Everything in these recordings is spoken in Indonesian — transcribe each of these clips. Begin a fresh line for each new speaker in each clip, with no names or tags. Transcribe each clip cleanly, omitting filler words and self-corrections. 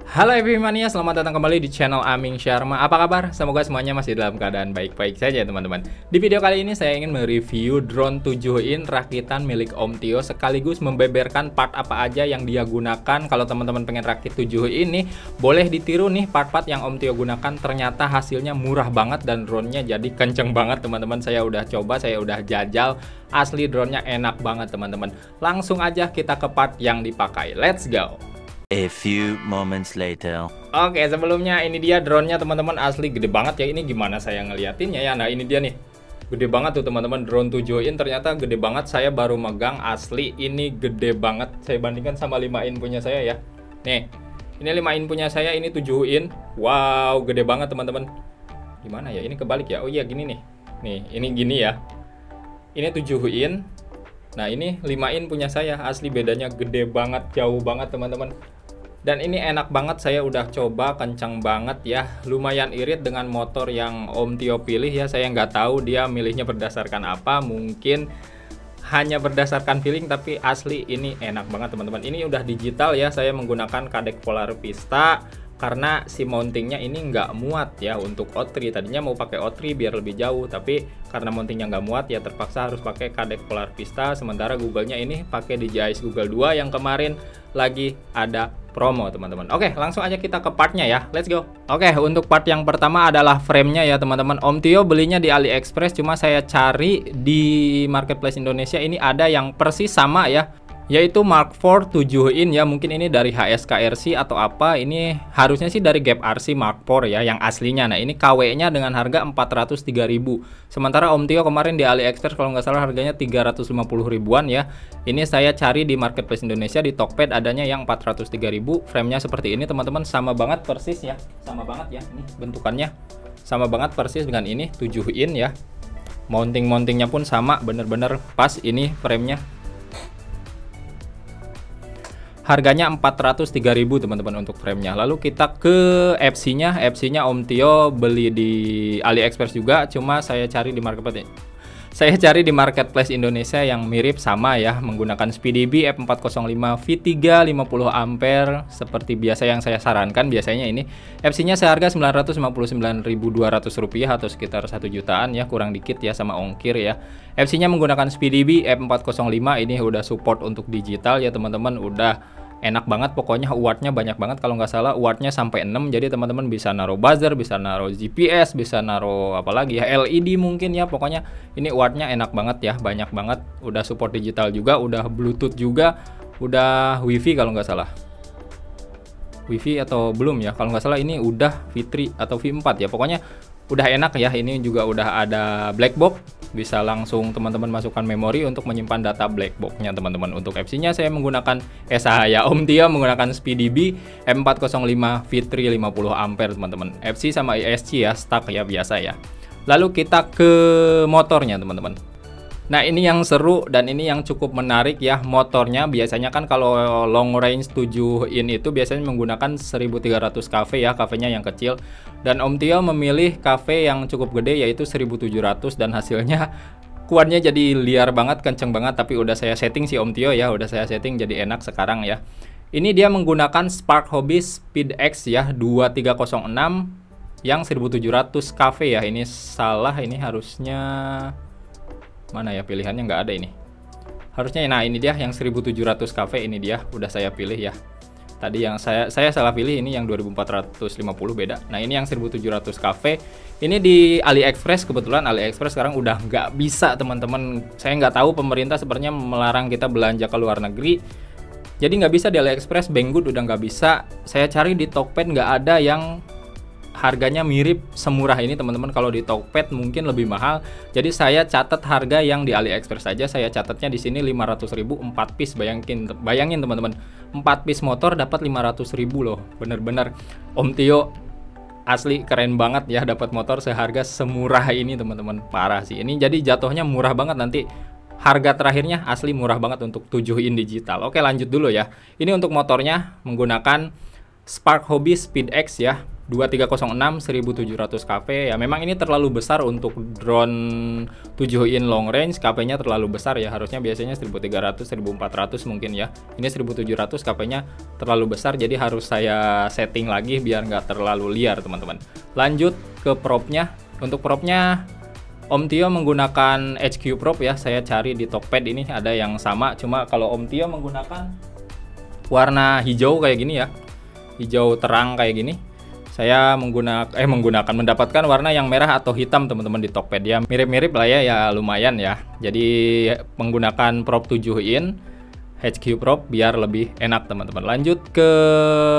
Halo Epimania, selamat datang kembali di channel Aming Sharma. Apa kabar? Semoga semuanya masih dalam keadaan baik-baik saja teman-teman. Di video kali ini saya ingin mereview drone 7in rakitan milik Om Tio, sekaligus membeberkan part apa aja yang dia gunakan. Kalau teman-teman pengen rakit 7in nih, boleh ditiru nih part-part yang Om Tio gunakan. Ternyata hasilnya murah banget dan drone-nya jadi kenceng banget teman-teman. Saya udah coba, saya udah jajal. Asli drone-nya enak banget teman-teman. Langsung aja kita ke part yang dipakai. Let's go!
A few moments later.
Oke, sebelumnya ini dia drone-nya teman-teman, asli gede banget ya. Ini gimana saya ngeliatinnya ya. Nah, ini dia nih. Gede banget tuh teman-teman, drone 7in ternyata gede banget. Saya baru megang, asli ini gede banget. Saya bandingkan sama 5in punya saya ya. Nih, ini 5in punya saya, ini 7in. Wow, gede banget teman-teman. Gimana ya? Ini kebalik ya. Oh iya, gini nih. Nih, ini gini ya. Ini 7in. Nah, ini 5in punya saya. Asli bedanya gede banget, jauh banget teman-teman. Dan ini enak banget, saya udah coba, kencang banget ya. Lumayan irit dengan motor yang Om Tio pilih ya. Saya nggak tahu dia milihnya berdasarkan apa. Mungkin hanya berdasarkan feeling, tapi asli ini enak banget teman-teman. Ini udah digital ya. Saya menggunakan kadek Polar Vista karena si mountingnya ini nggak muat ya untuk O3. Tadinya mau pakai O3 biar lebih jauh, tapi karena mountingnya nggak muat ya terpaksa harus pakai kadek Polar Vista. Sementara Google-nya ini pakai DJI Google 2 yang kemarin lagi ada promo teman-teman. Oke, langsung aja kita ke partnya ya. Let's go. Oke, untuk part yang pertama adalah frame-nya ya teman-teman. Om Tio belinya di AliExpress, cuma saya cari di Marketplace Indonesia ini ada yang persis sama ya, yaitu Mark IV 7in ya. Mungkin ini dari HSKRC atau apa. Ini harusnya sih dari Gap RC Mark IV ya, yang aslinya. Nah, ini KW-nya dengan harga 403.000. Sementara Om Tio kemarin di AliExpress kalau nggak salah harganya 350 ribuan ya. Ini saya cari di Marketplace Indonesia, di Tokped adanya yang 403.000. Frame-nya seperti ini teman-teman, sama banget persis ya. Sama banget ya, ini bentukannya sama banget persis dengan ini 7in ya. Mounting-mountingnya pun sama, bener-bener pas ini frame-nya. Harganya 403.000 teman-teman untuk framenya. Lalu kita ke FC-nya. FC-nya Om Tio beli di AliExpress juga, cuma saya cari di Marketplace Indonesia yang mirip sama ya, menggunakan SpeeDB F405 V3 50 ampere seperti biasa yang saya sarankan biasanya. Ini FC-nya seharga Rp959.200 atau sekitar 1 jutaan ya, kurang dikit ya sama ongkir ya. FC-nya menggunakan SpeeDB F405, ini udah support untuk digital ya teman-teman, udah enak banget pokoknya. Wattnya banyak banget, kalau nggak salah wattnya sampai 6, jadi teman-teman bisa naruh buzzer, bisa naruh GPS, bisa naruh apalagi ya, LED mungkin ya. Pokoknya ini wattnya enak banget ya, banyak banget. Udah support digital juga, udah Bluetooth juga, udah WiFi kalau nggak salah. WiFi atau belum ya, kalau nggak salah ini udah V3 atau V4 ya. Pokoknya udah enak ya. Ini juga udah ada black box, bisa langsung teman-teman masukkan memori untuk menyimpan data black box-nya teman-teman. Untuk FC-nya saya menggunakan Om Tio menggunakan SpeeDB M405 V3 50 ampere teman-teman. FC sama ESC ya, stuck ya biasa ya. Lalu kita ke motornya teman-teman. Nah, ini yang seru dan ini yang cukup menarik ya, motornya. Biasanya kan kalau long range 7in itu biasanya menggunakan 1300 kV ya, kV-nya yang kecil. Dan Om Tio memilih kV yang cukup gede, yaitu 1700, dan hasilnya kuatnya jadi liar banget, kenceng banget. Tapi udah saya setting sih Om Tio ya, udah saya setting jadi enak sekarang ya. Ini dia menggunakan Spark Hobby SpeedX ya, 2306 yang 1700 kV ya. Ini salah, ini harusnya mana ya, pilihannya nggak ada ini. Harusnya, nah ini dia yang 1700 kV, ini dia udah saya pilih ya. Tadi yang saya salah pilih, ini yang 2450 beda. Nah, ini yang 1700 kV. Ini di AliExpress, kebetulan AliExpress sekarang udah nggak bisa teman-teman. Saya nggak tahu, pemerintah sepertinya melarang kita belanja ke luar negeri. Jadi nggak bisa di AliExpress, Banggood udah nggak bisa. Saya cari di Tokped nggak ada yang harganya mirip semurah ini teman-teman. Kalau di Tokped mungkin lebih mahal. Jadi saya catat harga yang di AliExpress saja. Saya catatnya di sini 500.000 4 piece. Bayangin teman-teman, 4 piece motor dapat 500.000 loh. Bener-bener Om Tio asli keren banget ya, dapat motor seharga semurah ini teman-teman. Parah sih. Ini jadi jatuhnya murah banget nanti. Harga terakhirnya asli murah banget untuk 7in digital. Oke, lanjut dulu ya. Ini untuk motornya menggunakan Spark Hobby SpeedX ya. 2306 1700 kp ya. Memang ini terlalu besar untuk drone 7 in long range, kp-nya terlalu besar ya. Harusnya biasanya 1300 1400 mungkin ya. Ini 1700, kp-nya terlalu besar, jadi harus saya setting lagi biar nggak terlalu liar teman-teman. Lanjut ke propnya. Untuk propnya Om Tio menggunakan HQ prop ya. Saya cari di Tokped ini ada yang sama, cuma kalau Om Tio menggunakan warna hijau kayak gini ya, hijau terang kayak gini. Saya mendapatkan warna yang merah atau hitam teman-teman di Tokped ya. Mirip-mirip lah ya, ya lumayan ya. Jadi menggunakan prop 7 in HQ prop biar lebih enak teman-teman. Lanjut ke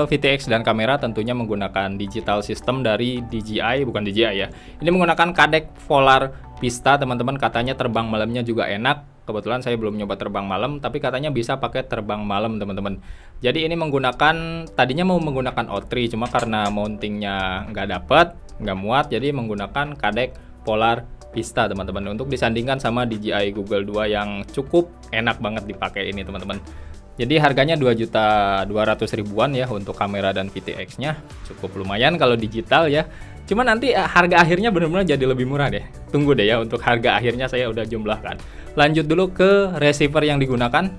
VTX dan kamera, tentunya menggunakan digital system dari DJI, bukan DJI ya. Ini menggunakan Kadek Polar Vista teman-teman, katanya terbang malamnya juga enak. Kebetulan saya belum nyoba terbang malam, tapi katanya bisa pakai terbang malam teman-teman. Jadi ini menggunakan, tadinya mau menggunakan O3, cuma karena mountingnya nggak muat, jadi menggunakan Kadek Polar Vista teman-teman, untuk disandingkan sama DJI Google 2 yang cukup enak banget dipakai ini teman-teman. Jadi harganya 2.200.000-an ya untuk kamera dan VTX-nya, cukup lumayan kalau digital ya. Cuma nanti harga akhirnya benar-benar jadi lebih murah deh. Tunggu deh ya, untuk harga akhirnya saya udah jumlahkan. Lanjut dulu ke receiver yang digunakan.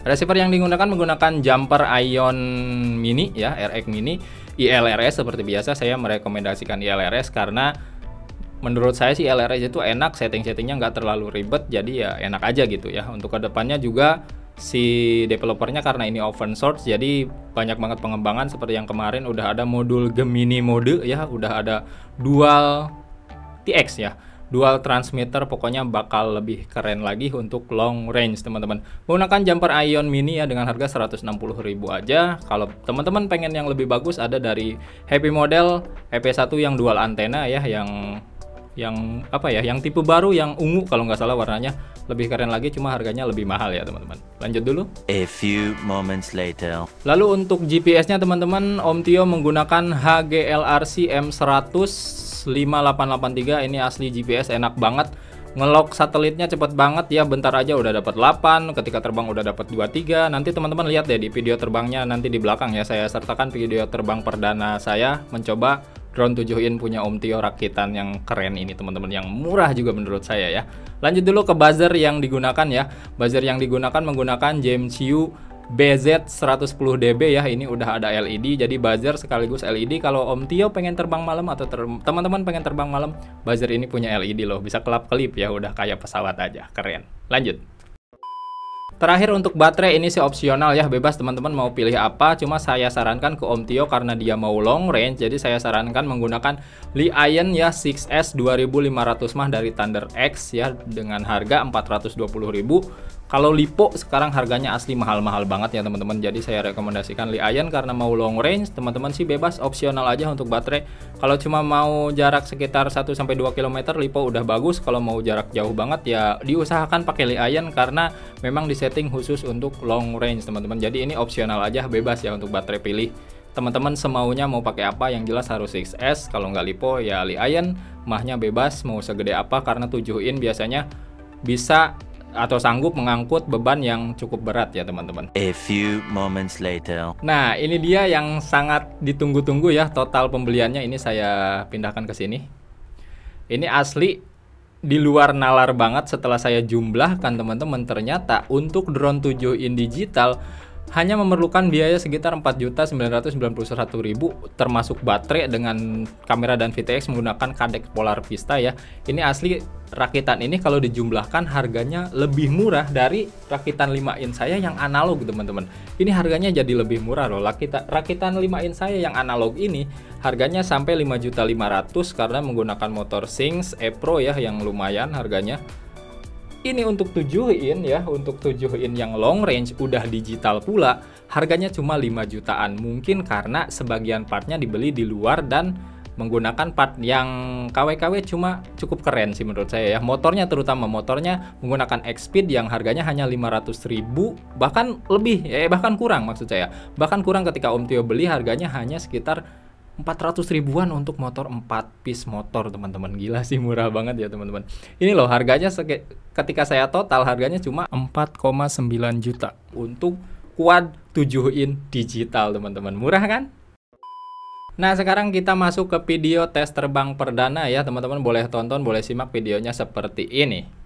Receiver yang digunakan menggunakan Jumper Ion Mini ya, RX Mini ILRS seperti biasa. Saya merekomendasikan ILRS karena menurut saya sih ILRS itu enak, setting-settingnya nggak terlalu ribet, jadi ya enak aja gitu ya. Untuk kedepannya juga si developernya karena ini open source, jadi banyak banget pengembangan. Seperti yang kemarin udah ada modul Gemini mode ya, udah ada dual TX ya, dual transmitter, pokoknya bakal lebih keren lagi untuk long range teman-teman. Menggunakan Jumper Ion Mini ya dengan harga 160.000 aja. Kalau teman-teman pengen yang lebih bagus, ada dari Happy Model EP1 yang dual antena ya, yang apa ya, yang tipe baru yang ungu kalau nggak salah warnanya, lebih keren lagi, cuma harganya lebih mahal ya teman-teman. Lanjut dulu.
A few moments later.
Lalu untuk GPS-nya teman-teman, Om Tio menggunakan HGLRC M100 5883. Ini asli GPS enak banget. Ngelok satelitnya cepet banget ya, bentar aja udah dapat 8, ketika terbang udah dapat 23. Nanti teman-teman lihat deh di video terbangnya nanti di belakang ya, saya sertakan video terbang perdana saya mencoba drone 7 in punya Om Tio rakitan yang keren ini teman-teman, yang murah juga menurut saya ya. Lanjut dulu ke buzzer yang digunakan ya. Buzzer yang digunakan menggunakan Jamshu BZ 110 dB ya. Ini udah ada LED, jadi buzzer sekaligus LED. Kalau Om Tio pengen terbang malam atau teman-teman pengen terbang malam, buzzer ini punya LED loh, bisa kelap-kelip ya, udah kayak pesawat aja, keren. Lanjut. Terakhir untuk baterai, ini sih opsional ya, bebas teman-teman mau pilih apa. Cuma saya sarankan ke Om Tio karena dia mau long range, jadi saya sarankan menggunakan Li Ion ya 6S 2500 mah dari Thunder X ya, dengan harga 420.000. Kalau Lipo sekarang harganya asli mahal-mahal banget ya teman-teman. Jadi saya rekomendasikan Li Ion karena mau long range. Teman-teman sih bebas, opsional aja untuk baterai. Kalau cuma mau jarak sekitar 1-2 km, Lipo udah bagus. Kalau mau jarak jauh banget ya diusahakan pakai Li Ion karena memang disetting khusus untuk long range teman-teman. Jadi ini opsional aja, bebas ya untuk baterai pilih. Teman-teman semaunya mau pakai apa, yang jelas harus 6S. Kalau nggak Lipo ya Li Ion, mahnya bebas mau segede apa karena 7 in biasanya bisa atau sanggup mengangkut beban yang cukup berat ya teman-teman.
A few moments later.
Nah ini dia yang sangat ditunggu-tunggu ya, total pembeliannya ini saya pindahkan ke sini. Ini asli di luar nalar banget setelah saya jumlahkan teman-teman. Ternyata untuk drone 7 in digital hanya memerlukan biaya sekitar 4.991.000 termasuk baterai dengan kamera dan VTX menggunakan Kadek Polar Vista ya. Ini asli rakitan ini kalau dijumlahkan harganya lebih murah dari rakitan 5 in saya yang analog teman-teman. Ini harganya jadi lebih murah loh. Rakitan 5 in saya yang analog ini harganya sampai 5.500.000 karena menggunakan motor Sings E-Pro ya, yang lumayan harganya. Ini untuk 7 in ya, untuk 7 in yang long range udah digital pula, harganya cuma 5 jutaan. Mungkin karena sebagian partnya dibeli di luar dan menggunakan part yang KW-KW, cuma cukup keren sih menurut saya ya. Motornya, terutama motornya menggunakan X-Speed yang harganya hanya 500.000, bahkan lebih, bahkan kurang maksud saya. Bahkan kurang ketika Om Tio beli harganya hanya sekitar 400 ribuan untuk motor 4 piece motor teman-teman. Gila sih, murah banget ya teman-teman. Ini loh harganya ketika saya total harganya cuma 4,9 juta untuk quad 7 in digital teman-teman. Murah kan? Nah, sekarang kita masuk ke video tes terbang perdana ya, teman-teman boleh tonton, boleh simak videonya seperti ini.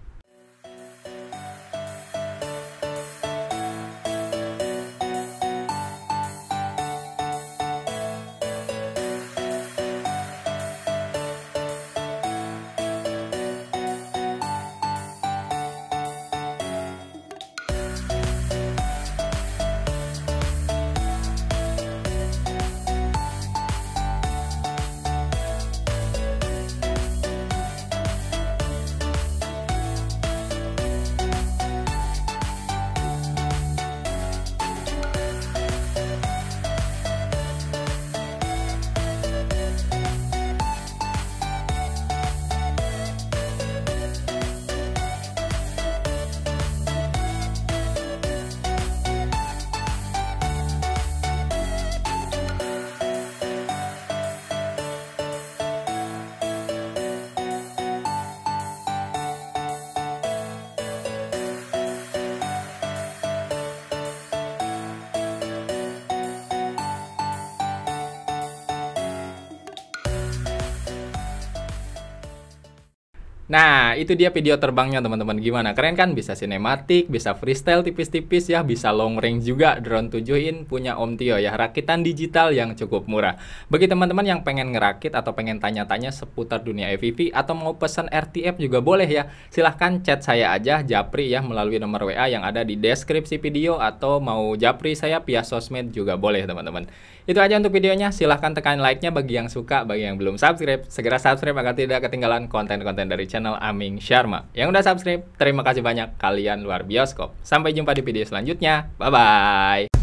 Nah, itu dia video terbangnya teman-teman. Gimana? Keren kan? Bisa sinematik, bisa freestyle tipis-tipis ya, bisa long range juga. Drone 7in punya Om Tio ya, rakitan digital yang cukup murah. Bagi teman-teman yang pengen ngerakit atau pengen tanya-tanya seputar dunia FPV atau mau pesan RTF juga boleh ya. Silahkan chat saya aja, Japri ya, melalui nomor WA yang ada di deskripsi video, atau mau Japri saya via sosmed juga boleh teman-teman. Itu aja untuk videonya. Silahkan tekan like-nya bagi yang suka, bagi yang belum subscribe. Segera subscribe agar tidak ketinggalan konten-konten dari channel Aming Sharma. Yang udah subscribe, terima kasih banyak, kalian luar bioskop. Sampai jumpa di video selanjutnya. Bye-bye.